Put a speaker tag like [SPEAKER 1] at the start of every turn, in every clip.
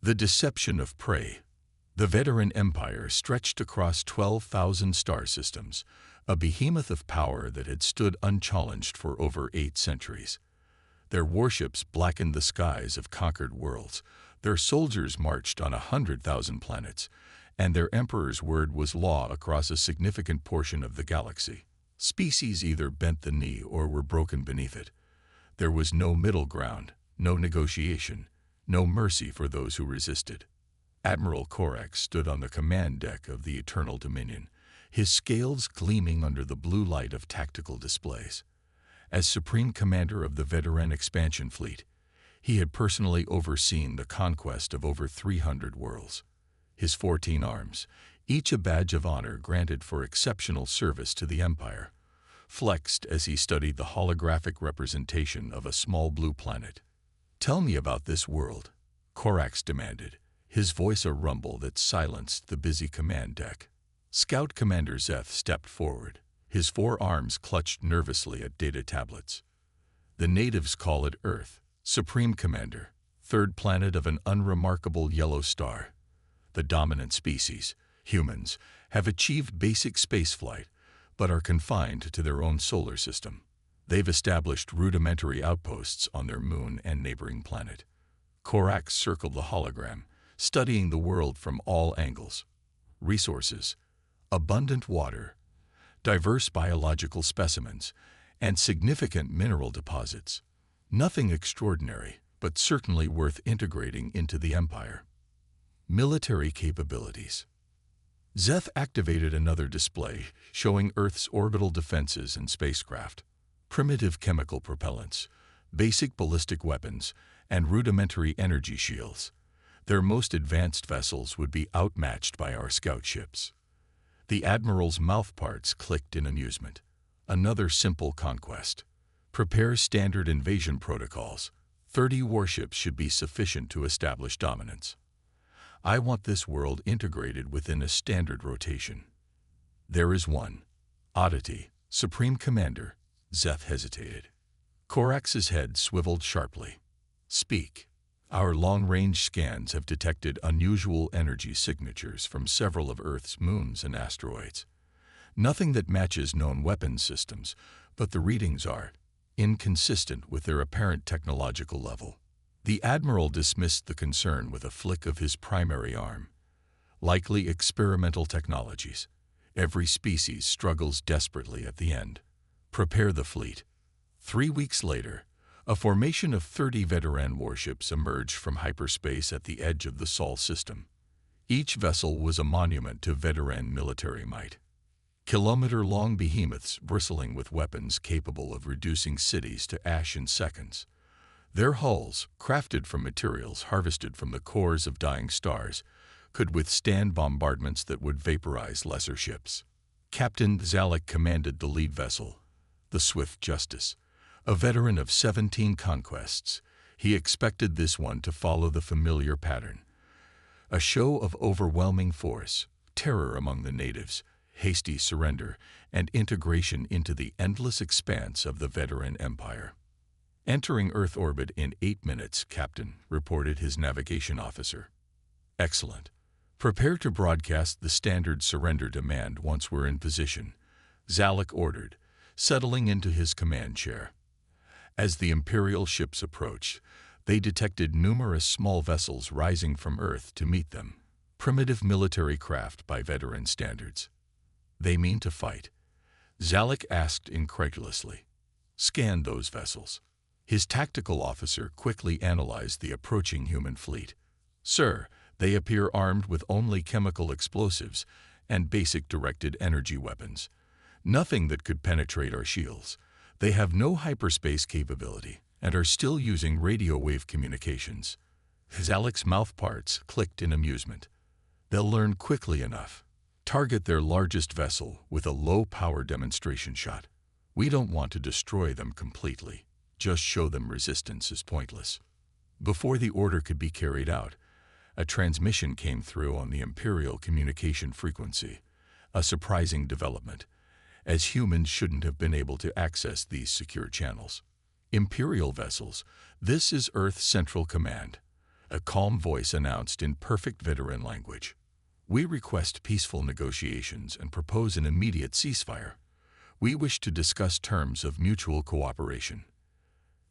[SPEAKER 1] The deception of prey. The veteran empire stretched across 12,000 star systems, a behemoth of power that had stood unchallenged for over 8 centuries. Their warships blackened the skies of conquered worlds, their soldiers marched on 100,000 planets, and their emperor's word was law across a significant portion of the galaxy. Species either bent the knee or were broken beneath it. There was no middle ground, no negotiation, no mercy for those who resisted. Admiral Corax stood on the command deck of the Eternal Dominion, his scales gleaming under the blue light of tactical displays. As Supreme Commander of the veteran expansion fleet, he had personally overseen the conquest of over 300 worlds. His 14 arms, each a badge of honor granted for exceptional service to the Empire, flexed as he studied the holographic representation of a small blue planet. "Tell me about this world," Corax demanded, his voice a rumble that silenced the busy command deck. Scout Commander Zeth stepped forward, his 4 arms clutched nervously at data tablets. "The natives call it Earth, Supreme Commander, 3rd planet of an unremarkable yellow star. The dominant species, humans, have achieved basic spaceflight, but are confined to their own solar system. They've established rudimentary outposts on their moon and neighboring planet." Corax circled the hologram, studying the world from all angles. Resources, abundant water, diverse biological specimens, and significant mineral deposits. Nothing extraordinary, but certainly worth integrating into the Empire. Military capabilities. Zeth activated another display, showing Earth's orbital defenses and spacecraft. Primitive chemical propellants, basic ballistic weapons, and rudimentary energy shields. Their most advanced vessels would be outmatched by our scout ships. The Admiral's mouthparts clicked in amusement. Another simple conquest. Prepare standard invasion protocols. 30 warships should be sufficient to establish dominance. I want this world integrated within a standard rotation. There is one. Oddity, Supreme Commander. Zeth hesitated. Corax's head swiveled sharply. "Speak. Our long-range scans have detected unusual energy signatures from several of Earth's moons and asteroids. Nothing that matches known weapons systems, but the readings are inconsistent with their apparent technological level." The Admiral dismissed the concern with a flick of his primary arm. "Likely experimental technologies. Every species struggles desperately at the end. Prepare the fleet." 3 weeks later, a formation of 30 veteran warships emerged from hyperspace at the edge of the Sol system. Each vessel was a monument to veteran military might. Kilometer-long behemoths bristling with weapons capable of reducing cities to ash in seconds. Their hulls, crafted from materials harvested from the cores of dying stars, could withstand bombardments that would vaporize lesser ships. Captain Zalek commanded the lead vessel, the Swift Justice. A veteran of 17 conquests, he expected this one to follow the familiar pattern. A show of overwhelming force, terror among the natives, hasty surrender, and integration into the endless expanse of the veteran empire. "Entering Earth orbit in 8 minutes, Captain," reported his navigation officer. "Excellent. Prepare to broadcast the standard surrender demand once we're in position," Zalek ordered, settling into his command chair. As the Imperial ships approached, they detected numerous small vessels rising from Earth to meet them. Primitive military craft by veteran standards. "They mean to fight?" Zalek asked incredulously. "Scan those vessels." His tactical officer quickly analyzed the approaching human fleet. "Sir, they appear armed with only chemical explosives and basic directed energy weapons. Nothing that could penetrate our shields. They have no hyperspace capability and are still using radio wave communications." Zalek's mouthparts clicked in amusement. "They'll learn quickly enough. Target their largest vessel with a low-power demonstration shot. We don't want to destroy them completely. Just show them resistance is pointless." Before the order could be carried out, a transmission came through on the Imperial communication frequency, a surprising development, as humans shouldn't have been able to access these secure channels. "Imperial vessels, this is Earth Central Command. a calm voice announced in perfect veteran language. "We request peaceful negotiations and propose an immediate ceasefire. We wish to discuss terms of mutual cooperation."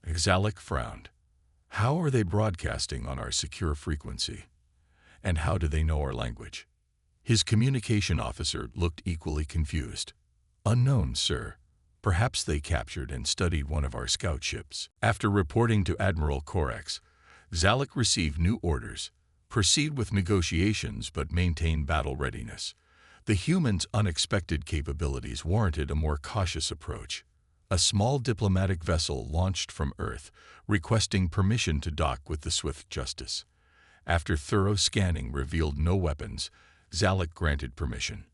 [SPEAKER 1] Zalek frowned. "How are they broadcasting on our secure frequency? And how do they know our language?" His communication officer looked equally confused. "Unknown, sir. Perhaps they captured and studied one of our scout ships." After reporting to Admiral Korex, Zalek received new orders: proceed with negotiations but maintain battle readiness. The humans' unexpected capabilities warranted a more cautious approach. A small diplomatic vessel launched from Earth, requesting permission to dock with the Swift Justice. After thorough scanning revealed no weapons, Zalek granted permission.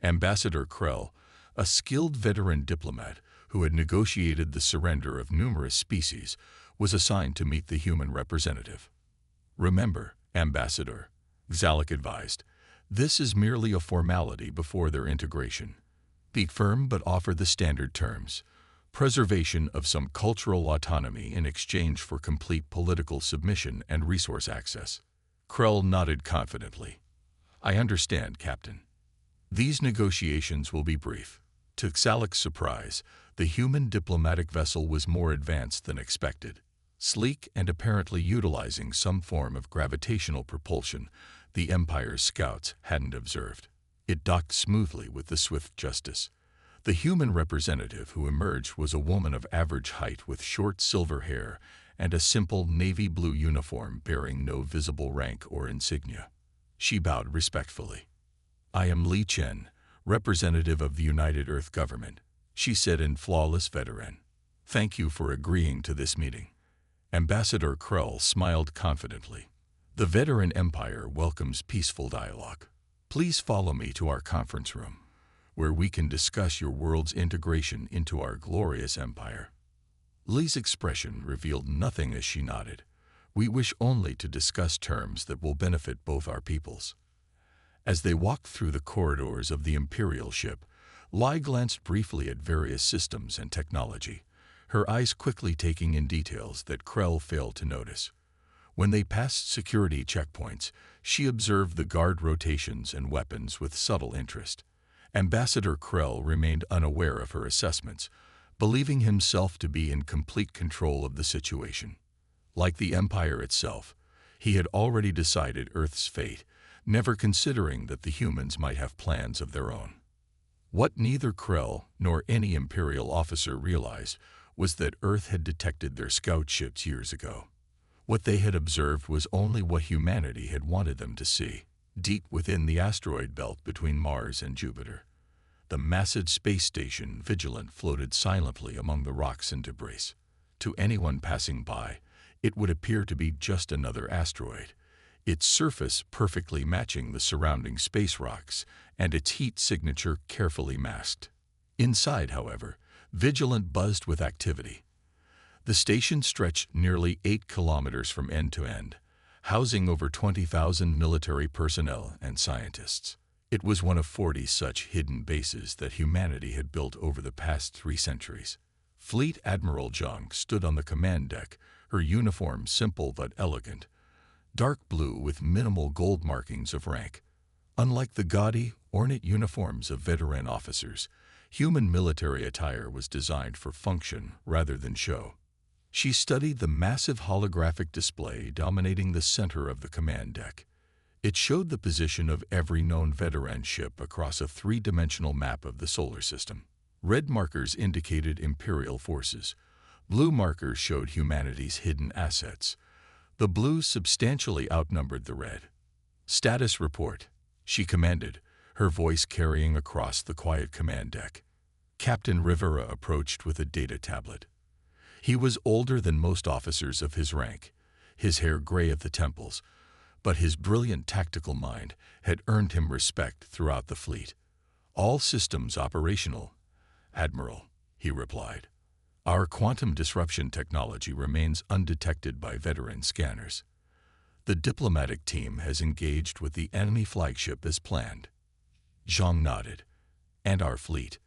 [SPEAKER 1] Ambassador Krell, a skilled veteran diplomat who had negotiated the surrender of numerous species, was assigned to meet the human representative. "Remember, Ambassador," Zalek advised, "this is merely a formality before their integration. Be firm but offer the standard terms: preservation of some cultural autonomy in exchange for complete political submission and resource access." Krell nodded confidently. "I understand, Captain." These negotiations will be brief. To Zalek's surprise, the human diplomatic vessel was more advanced than expected. Sleek and apparently utilizing some form of gravitational propulsion the Empire's scouts hadn't observed. It docked smoothly with the Swift Justice. The human representative who emerged was a woman of average height with short silver hair and a simple navy blue uniform bearing no visible rank or insignia. She bowed respectfully. "I am Li Chen, representative of the United Earth Government," she said in flawless veteran. "Thank you for agreeing to this meeting." Ambassador Krell smiled confidently. "The veteran Empire welcomes peaceful dialogue. Please follow me to our conference room, where we can discuss your world's integration into our glorious empire." Li's expression revealed nothing as she nodded. "We wish only to discuss terms that will benefit both our peoples." As they walked through the corridors of the Imperial ship, Li glanced briefly at various systems and technology, her eyes quickly taking in details that Krell failed to notice. When they passed security checkpoints, she observed the guard rotations and weapons with subtle interest. Ambassador Krell remained unaware of her assessments, believing himself to be in complete control of the situation. Like the Empire itself, he had already decided Earth's fate, never considering that the humans might have plans of their own. What neither Krell nor any Imperial officer realized was that Earth had detected their scout ships years ago. What they had observed was only what humanity had wanted them to see. Deep within the asteroid belt between Mars and Jupiter, the massive space station Vigilant floated silently among the rocks and debris. To anyone passing by, it would appear to be just another asteroid, its surface perfectly matching the surrounding space rocks and its heat signature carefully masked. Inside, however, Vigilant buzzed with activity. The station stretched nearly 8 kilometers from end to end, housing over 20,000 military personnel and scientists. It was one of 40 such hidden bases that humanity had built over the past 3 centuries. Fleet Admiral Zhang stood on the command deck, her uniform simple but elegant, dark blue with minimal gold markings of rank. Unlike the gaudy, ornate uniforms of veteran officers, human military attire was designed for function rather than show. She studied the massive holographic display dominating the center of the command deck. It showed the position of every known veteran ship across a 3-dimensional map of the solar system. Red markers indicated Imperial forces. Blue markers showed humanity's hidden assets. The blue substantially outnumbered the red. "Status report," she commanded, her voice carrying across the quiet command deck. Captain Rivera approached with a data tablet. He was older than most officers of his rank, his hair gray at the temples, but his brilliant tactical mind had earned him respect throughout the fleet. "All systems operational, Admiral," he replied. "Our quantum disruption technology remains undetected by veteran scanners. The diplomatic team has engaged with the enemy flagship as planned." Zhang nodded. "And our fleet.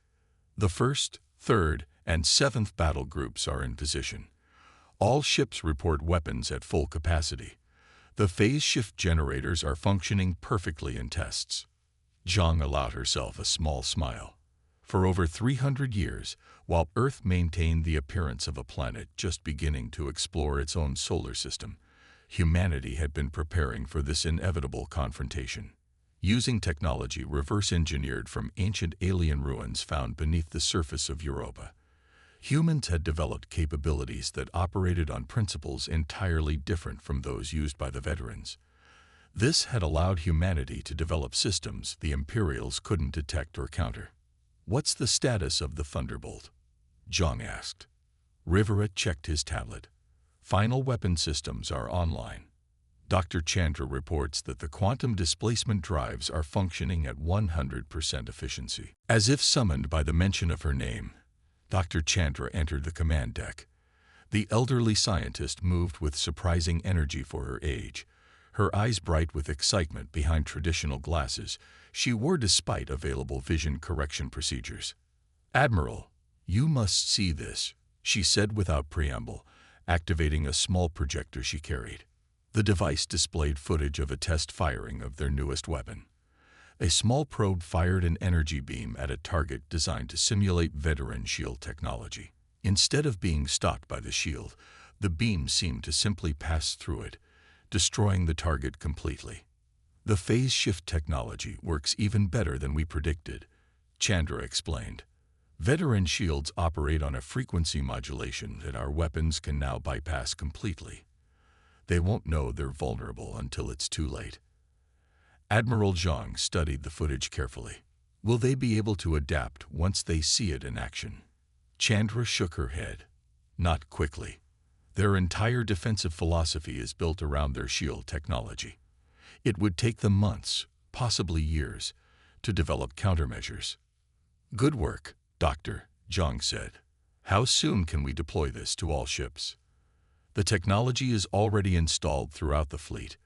[SPEAKER 1] The 1st, 3rd, and 7th battle groups are in position. All ships report weapons at full capacity. The phase shift generators are functioning perfectly in tests. Zhang allowed herself a small smile. For over 300 years, while Earth maintained the appearance of a planet just beginning to explore its own solar system, humanity had been preparing for this inevitable confrontation. Using technology reverse-engineered from ancient alien ruins found beneath the surface of Europa, humans had developed capabilities that operated on principles entirely different from those used by the veterans. This had allowed humanity to develop systems the Imperials couldn't detect or counter. "What's the status of the Thunderbolt?" Zhang asked. Rivera checked his tablet. "Final weapon systems are online. Dr. Chandra reports that the quantum displacement drives are functioning at 100% efficiency." As if summoned by the mention of her name, Dr. Chandra entered the command deck. The elderly scientist moved with surprising energy for her age. Her eyes bright with excitement behind traditional glasses she wore despite available vision correction procedures. "Admiral, you must see this," she said without preamble, activating a small projector she carried. The device displayed footage of a test firing of their newest weapon. A small probe fired an energy beam at a target designed to simulate veteran shield technology. Instead of being stopped by the shield, the beam seemed to simply pass through it, destroying the target completely. "The phase shift technology works even better than we predicted," Chandra explained. "Veteran shields operate on a frequency modulation that our weapons can now bypass completely. They won't know they're vulnerable until it's too late." Admiral Zhang studied the footage carefully. "Will they be able to adapt once they see it in action?" Chandra shook her head. "Not quickly. Their entire defensive philosophy is built around their shield technology. It would take them months, possibly years, to develop countermeasures." "Good work, Doctor," Zhang said. "How soon can we deploy this to all ships?" "The technology is already installed throughout the fleet.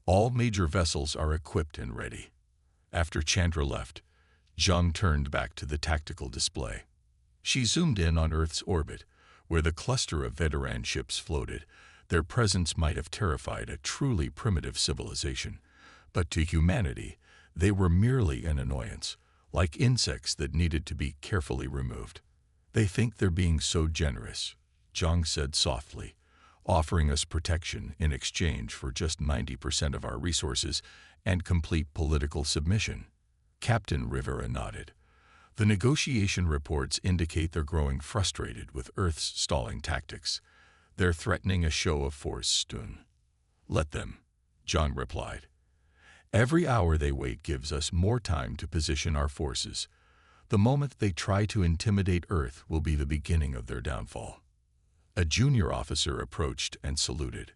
[SPEAKER 1] All major vessels are equipped and ready." After Chandra left, Zhang turned back to the tactical display. She zoomed in on Earth's orbit, where the cluster of veteran ships floated. Their presence might have terrified a truly primitive civilization, but to humanity, they were merely an annoyance, like insects that needed to be carefully removed. "They think they're being so generous," Zhang said softly, "offering us protection in exchange for just 90% of our resources and complete political submission." Captain Rivera nodded. "The negotiation reports indicate they're growing frustrated with Earth's stalling tactics. They're threatening a show of force soon." "Let them," Zhang replied. "Every hour they wait gives us more time to position our forces. The moment they try to intimidate Earth will be the beginning of their downfall." A junior officer approached and saluted.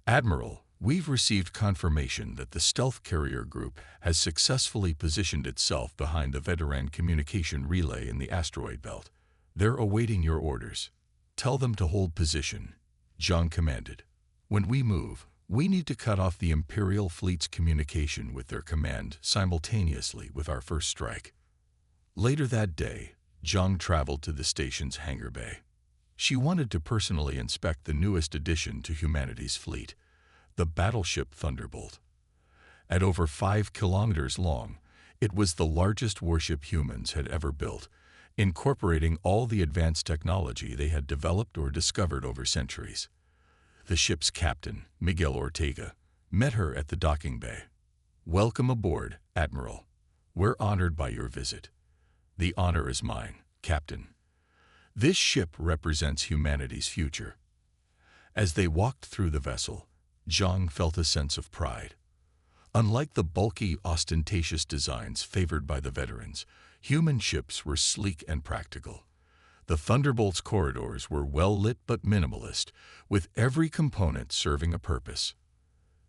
[SPEAKER 1] "Admiral, we've received confirmation that the stealth carrier group has successfully positioned itself behind the veteran communication relay in the asteroid belt. They're awaiting your orders." "Tell them to hold position," Zhang commanded. "When we move, we need to cut off the Imperial fleet's communication with their command simultaneously with our first strike." Later that day, Zhang traveled to the station's hangar bay. She wanted to personally inspect the newest addition to humanity's fleet, the battleship Thunderbolt. At over 5 kilometers long, it was the largest warship humans had ever built, incorporating all the advanced technology they had developed or discovered over centuries. The ship's captain, Miguel Ortega, met her at the docking bay. "Welcome aboard, Admiral. We're honored by your visit." "The honor is mine, Captain. This ship represents humanity's future." As they walked through the vessel, Zhang felt a sense of pride. Unlike the bulky, ostentatious designs favored by the veterans, human ships were sleek and practical. The Thunderbolt's corridors were well-lit but minimalist, with every component serving a purpose.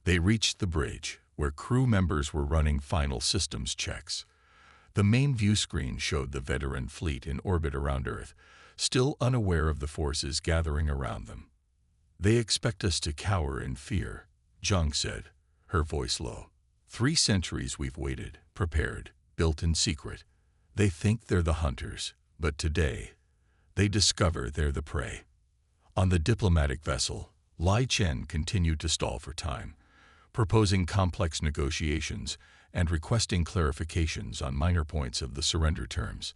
[SPEAKER 1] They reached the bridge, where crew members were running final systems checks. The main view screen showed the veteran fleet in orbit around Earth, still unaware of the forces gathering around them. "They expect us to cower in fear," Zhang said, her voice low. 3 centuries we've waited, prepared, built in secret. They think they're the hunters, but today, they discover they're the prey." On the diplomatic vessel, Lai Chen continued to stall for time, proposing complex negotiations and requesting clarifications on minor points of the surrender terms.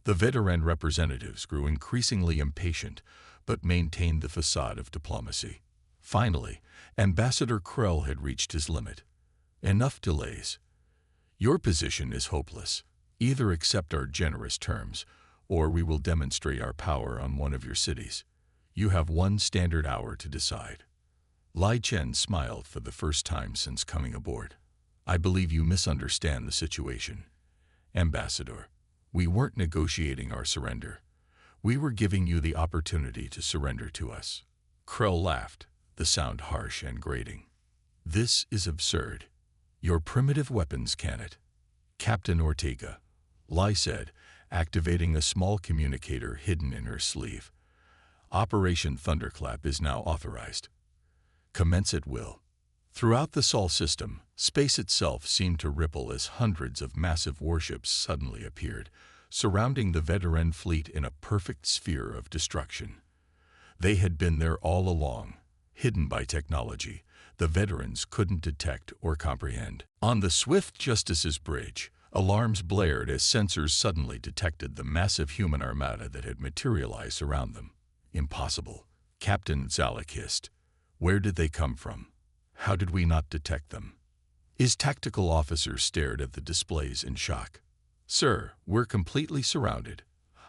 [SPEAKER 1] The veteran representatives grew increasingly impatient, but maintained the facade of diplomacy. Finally, Ambassador Krell had reached his limit. Enough delays. Your position is hopeless. Either accept our generous terms, or we will demonstrate our power on one of your cities. You have 1 standard hour to decide. Lai Chen smiled for the first time since coming aboard. I believe you misunderstand the situation. Ambassador, we weren't negotiating our surrender. We were giving you the opportunity to surrender to us. Krell laughed, the sound harsh and grating. This is absurd. Your primitive weapons can it. Captain Ortega, Lai said, activating a small communicator hidden in her sleeve. Operation Thunderclap is now authorized. Commence at will. Throughout the Sol system, space itself seemed to ripple as hundreds of massive warships suddenly appeared, surrounding the veteran fleet in a perfect sphere of destruction. They had been there all along, hidden by technology the veterans couldn't detect or comprehend. On the Swift Justice's bridge, alarms blared as sensors suddenly detected the massive human armada that had materialized around them. Impossible, Captain Zalek hissed. Where did they come from? How did we not detect them? His tactical officer stared at the displays in shock. Sir, we're completely surrounded.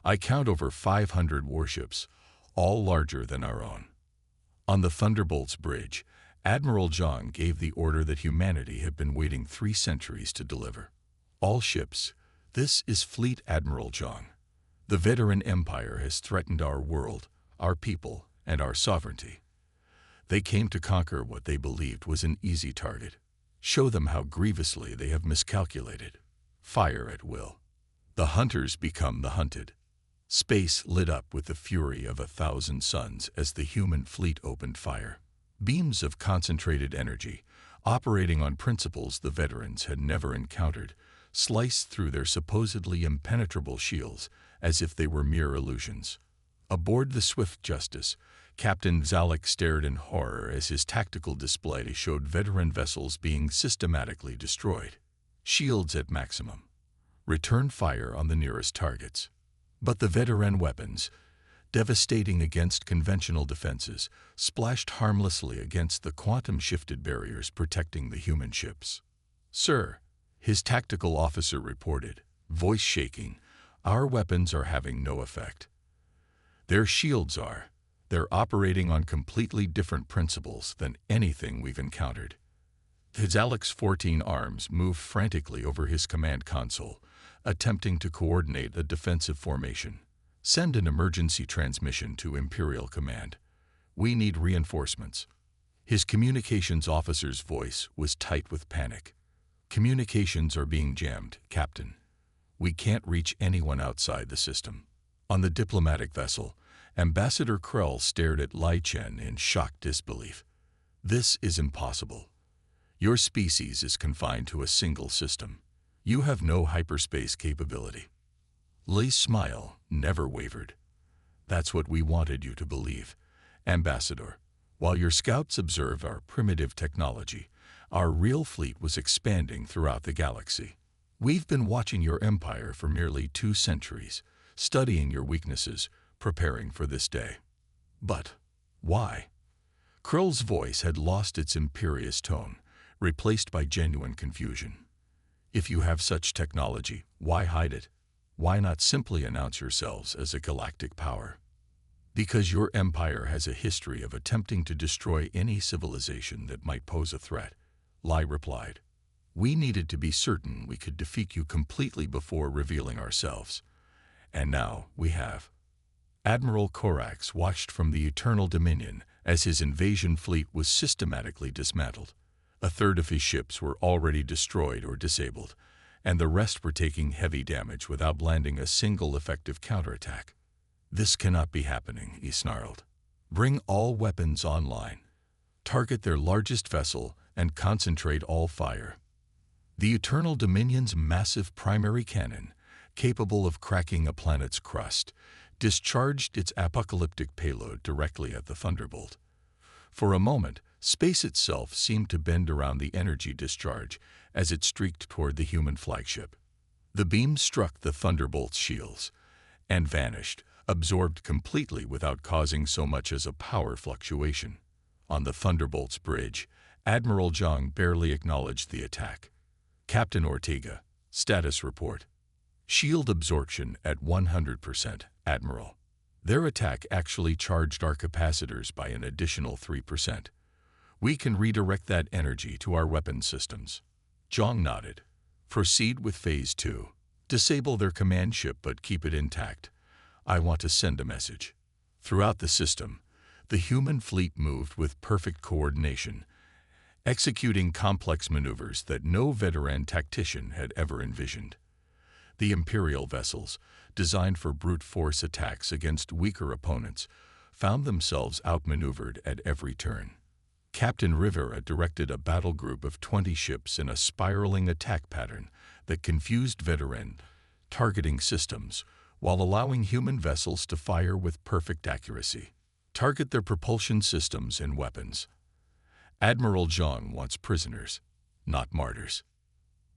[SPEAKER 1] I count over 500 warships, all larger than our own. On the Thunderbolt's bridge, Admiral Zhang gave the order that humanity had been waiting 3 centuries to deliver. All ships, this is Fleet Admiral Zhang. The veteran empire has threatened our world, our people, and our sovereignty. They came to conquer what they believed was an easy target. Show them how grievously they have miscalculated. Fire at will. The hunters become the hunted. Space lit up with the fury of 1,000 suns as the human fleet opened fire. Beams of concentrated energy, operating on principles the veterans had never encountered, sliced through their supposedly impenetrable shields as if they were mere illusions. Aboard the Swift Justice, Captain Zalek stared in horror as his tactical display showed veteran vessels being systematically destroyed. Shields at maximum. Return fire on the nearest targets. But the veteran weapons, devastating against conventional defenses, splashed harmlessly against the quantum-shifted barriers protecting the human ships. Sir, his tactical officer reported, voice shaking, our weapons are having no effect. Their shields are. They're operating on completely different principles than anything we've encountered. Zalek's 14 arms moved frantically over his command console, attempting to coordinate a defensive formation. Send an emergency transmission to Imperial Command. We need reinforcements. His communications officer's voice was tight with panic. Communications are being jammed, Captain. We can't reach anyone outside the system. On the diplomatic vessel, Ambassador Krell stared at Lai Chen in shocked disbelief. This is impossible. Your species is confined to a single system. You have no hyperspace capability. Lei's smile never wavered. That's what we wanted you to believe, Ambassador. While your scouts observed our primitive technology, our real fleet was expanding throughout the galaxy. We've been watching your empire for nearly 2 centuries, studying your weaknesses, preparing for this day. But why? Krell's voice had lost its imperious tone, replaced by genuine confusion. If you have such technology, why hide it? Why not simply announce yourselves as a galactic power? Because your empire has a history of attempting to destroy any civilization that might pose a threat, Lai replied. We needed to be certain we could defeat you completely before revealing ourselves. And now we have. Admiral Korax watched from the Eternal Dominion as his invasion fleet was systematically dismantled. 1/3 of his ships were already destroyed or disabled, and the rest were taking heavy damage without landing a single effective counterattack. This cannot be happening, he snarled. Bring all weapons online. Target their largest vessel and concentrate all fire. The Eternal Dominion's massive primary cannon, capable of cracking a planet's crust, discharged its apocalyptic payload directly at the Thunderbolt. For a moment, space itself seemed to bend around the energy discharge as it streaked toward the human flagship. The beam struck the Thunderbolt's shields and vanished, absorbed completely without causing so much as a power fluctuation. On the Thunderbolt's bridge, Admiral Zhang barely acknowledged the attack. Captain Ortega, status report. Shield absorption at 100%, Admiral. Their attack actually charged our capacitors by an additional 3%. We can redirect that energy to our weapon systems. Zhang nodded. Proceed with Phase 2. Disable their command ship but keep it intact. I want to send a message. Throughout the system, the human fleet moved with perfect coordination, executing complex maneuvers that no veteran tactician had ever envisioned. The Imperial vessels, designed for brute force attacks against weaker opponents, found themselves outmaneuvered at every turn. Captain Rivera directed a battle group of 20 ships in a spiraling attack pattern that confused veteran targeting systems while allowing human vessels to fire with perfect accuracy. Target their propulsion systems and weapons. Admiral Zhang wants prisoners, not martyrs.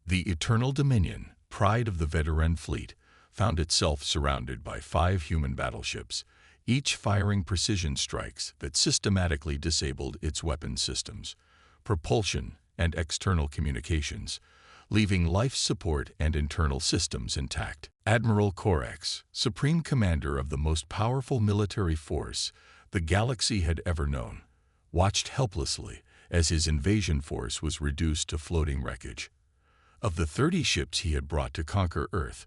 [SPEAKER 1] The Eternal Dominion, pride of the veteran fleet, found itself surrounded by 5 human battleships, each firing precision strikes that systematically disabled its weapon systems, propulsion, and external communications, leaving life support and internal systems intact. Admiral Corax, Supreme Commander of the most powerful military force the galaxy had ever known, watched helplessly as his invasion force was reduced to floating wreckage. Of the 30 ships he had brought to conquer Earth,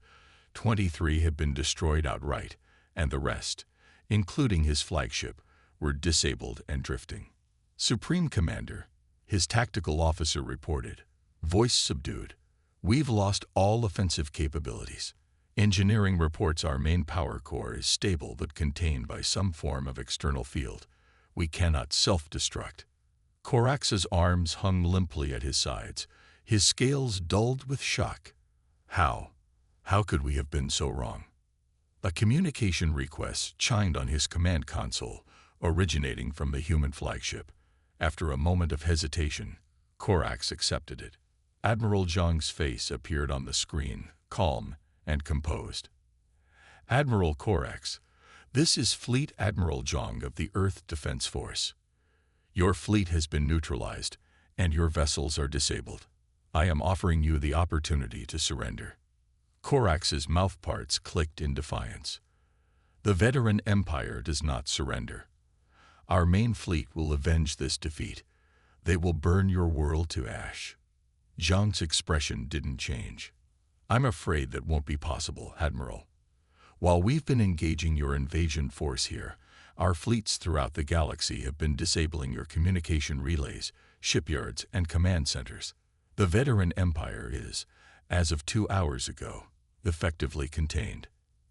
[SPEAKER 1] 23 had been destroyed outright, and the rest, including his flagship, were disabled and drifting. Supreme Commander, his tactical officer reported, voice subdued, "We've lost all offensive capabilities. Engineering reports our main power core is stable but contained by some form of external field. We cannot self-destruct." Corax's arms hung limply at his sides, his scales dulled with shock. How could we have been so wrong? A communication request chimed on his command console, originating from the human flagship. After a moment of hesitation, Corax accepted it. Admiral Zhang's face appeared on the screen, calm and composed. "Admiral Corax, this is Fleet Admiral Zhang of the Earth Defense Force. Your fleet has been neutralized, and your vessels are disabled. I am offering you the opportunity to surrender." Corax's mouthparts clicked in defiance. "The veteran Empire does not surrender. Our main fleet will avenge this defeat. They will burn your world to ash." Zhang's expression didn't change. "I'm afraid that won't be possible, Admiral. While we've been engaging your invasion force here, our fleets throughout the galaxy have been disabling your communication relays, shipyards, and command centers. The veteran Empire is, as of 2 hours ago, effectively contained."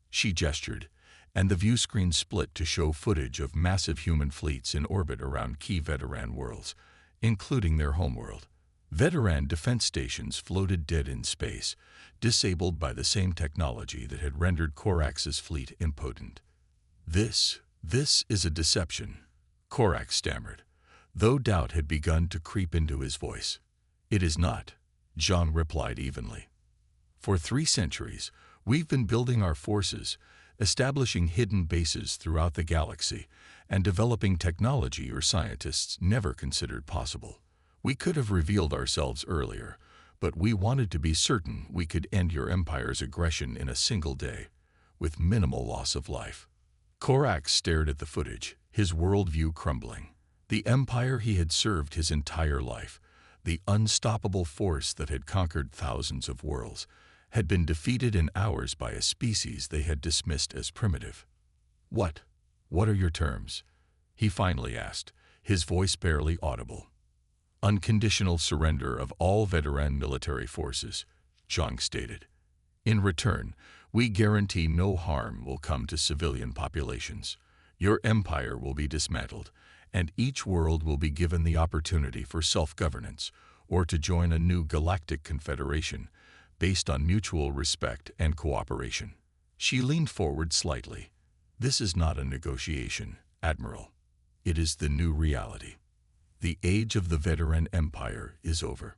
[SPEAKER 1] She gestured, and the view screen split to show footage of massive human fleets in orbit around key veteran worlds, including their homeworld. Veteran defense stations floated dead in space, disabled by the same technology that had rendered Corax's fleet impotent. This is a deception," Corax stammered, though doubt had begun to creep into his voice. "It is not," Zhang replied evenly. "For 3 centuries, we've been building our forces, establishing hidden bases throughout the galaxy, and developing technology your scientists never considered possible. We could have revealed ourselves earlier, but we wanted to be certain we could end your empire's aggression in a single day, with minimal loss of life." Corax stared at the footage, his worldview crumbling. The empire he had served his entire life, the unstoppable force that had conquered thousands of worlds, had been defeated in hours by a species they had dismissed as primitive. What are your terms?" he finally asked, his voice barely audible. "Unconditional surrender of all veteran military forces," Zhang stated. "In return, we guarantee no harm will come to civilian populations. Your empire will be dismantled, and each world will be given the opportunity for self-governance or to join a new galactic confederation based on mutual respect and cooperation." She leaned forward slightly. "This is not a negotiation, Admiral. It is the new reality. The age of the veteran empire is over.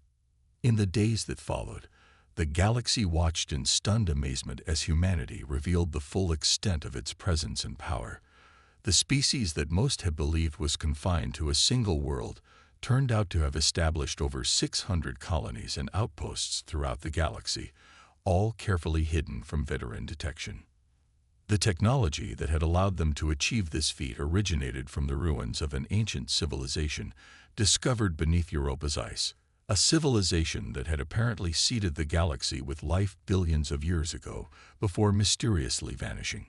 [SPEAKER 1] In the days that followed, the galaxy watched in stunned amazement as humanity revealed the full extent of its presence and power. The species that most had believed was confined to a single world turned out to have established over 600 colonies and outposts throughout the galaxy, all carefully hidden from veteran detection. The technology that had allowed them to achieve this feat originated from the ruins of an ancient civilization discovered beneath Europa's ice, a civilization that had apparently seeded the galaxy with life billions of years ago before mysteriously vanishing,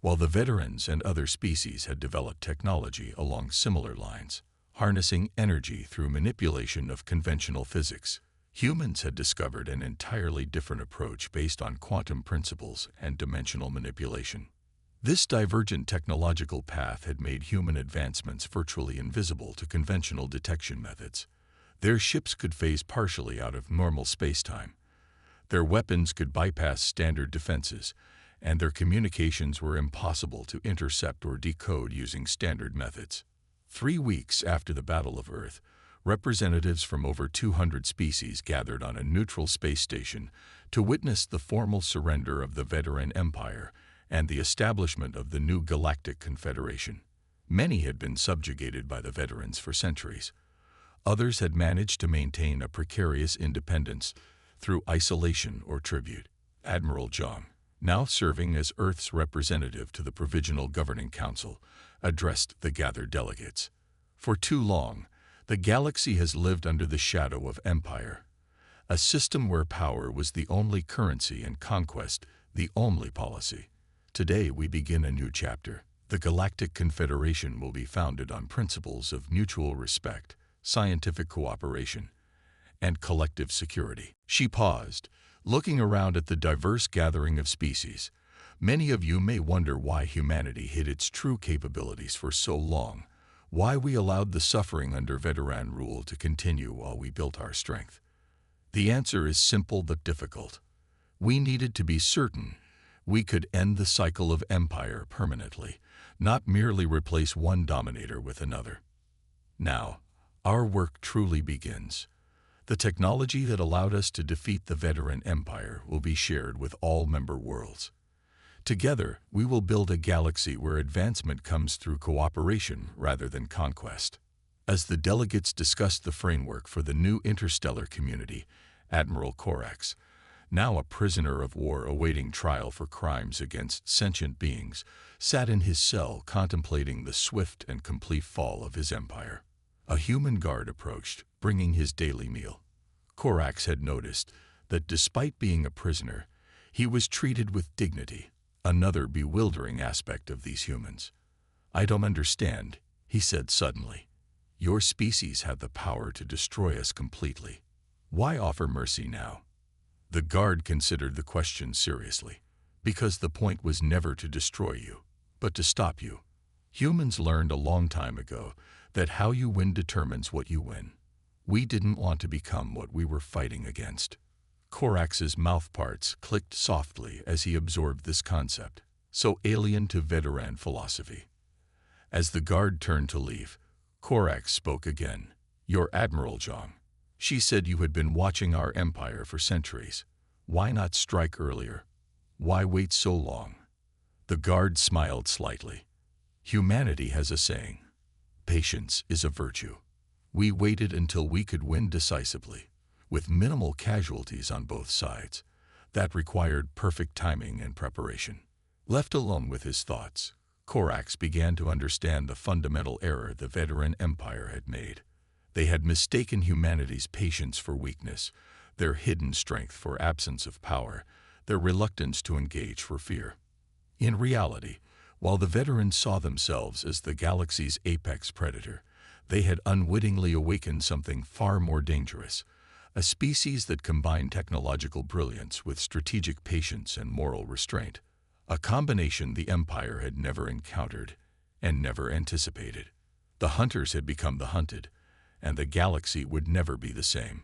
[SPEAKER 1] while the veterans and other species had developed technology along similar lines, harnessing energy through manipulation of conventional physics. Humans had discovered an entirely different approach based on quantum principles and dimensional manipulation. This divergent technological path had made human advancements virtually invisible to conventional detection methods. Their ships could phase partially out of normal spacetime. Their weapons could bypass standard defenses, and their communications were impossible to intercept or decode using standard methods. 3 weeks after the Battle of Earth, representatives from over 200 species gathered on a neutral space station to witness the formal surrender of the veteran empire and the establishment of the new Galactic Confederation. Many had been subjugated by the veterans for centuries. Others had managed to maintain a precarious independence through isolation or tribute. Admiral Zhang, now serving as Earth's representative to the Provisional Governing Council, addressed the gathered delegates. For too long, the galaxy has lived under the shadow of empire, a system where power was the only currency and conquest the only policy. Today we begin a new chapter. The Galactic Confederation will be founded on principles of mutual respect, scientific cooperation, and collective security. She paused, looking around at the diverse gathering of species. Many of you may wonder why humanity hid its true capabilities for so long, why we allowed the suffering under veteran rule to continue while we built our strength. The answer is simple but difficult. We needed to be certain we could end the cycle of empire permanently, not merely replace one dominator with another. Now, our work truly begins. The technology that allowed us to defeat the veteran empire will be shared with all member worlds. Together, we will build a galaxy where advancement comes through cooperation rather than conquest. As the delegates discussed the framework for the new interstellar community, Admiral Corax, now a prisoner of war awaiting trial for crimes against sentient beings, sat in his cell contemplating the swift and complete fall of his empire. A human guard approached, bringing his daily meal. Corax had noticed that despite being a prisoner, he was treated with dignity, another bewildering aspect of these humans. "I don't understand," he said suddenly. "Your species have the power to destroy us completely. Why offer mercy now?" The guard considered the question seriously. "Because the point was never to destroy you, but to stop you. Humans learned a long time ago that how you win determines what you win. We didn't want to become what we were fighting against." Corax's mouthparts clicked softly as he absorbed this concept, so alien to veteran philosophy. As the guard turned to leave, Corax spoke again. "Your Admiral Zhang. She said you had been watching our empire for centuries. Why not strike earlier? Why wait so long?" The guard smiled slightly. "Humanity has a saying. Patience is a virtue. We waited until we could win decisively, with minimal casualties on both sides. That required perfect timing and preparation." Left alone with his thoughts, Corax began to understand the fundamental error the veteran empire had made. They had mistaken humanity's patience for weakness, their hidden strength for absence of power, their reluctance to engage for fear. In reality, while the veterans saw themselves as the galaxy's apex predator, they had unwittingly awakened something far more dangerous, a species that combined technological brilliance with strategic patience and moral restraint, a combination the Empire had never encountered and never anticipated. The hunters had become the hunted, and the galaxy would never be the same.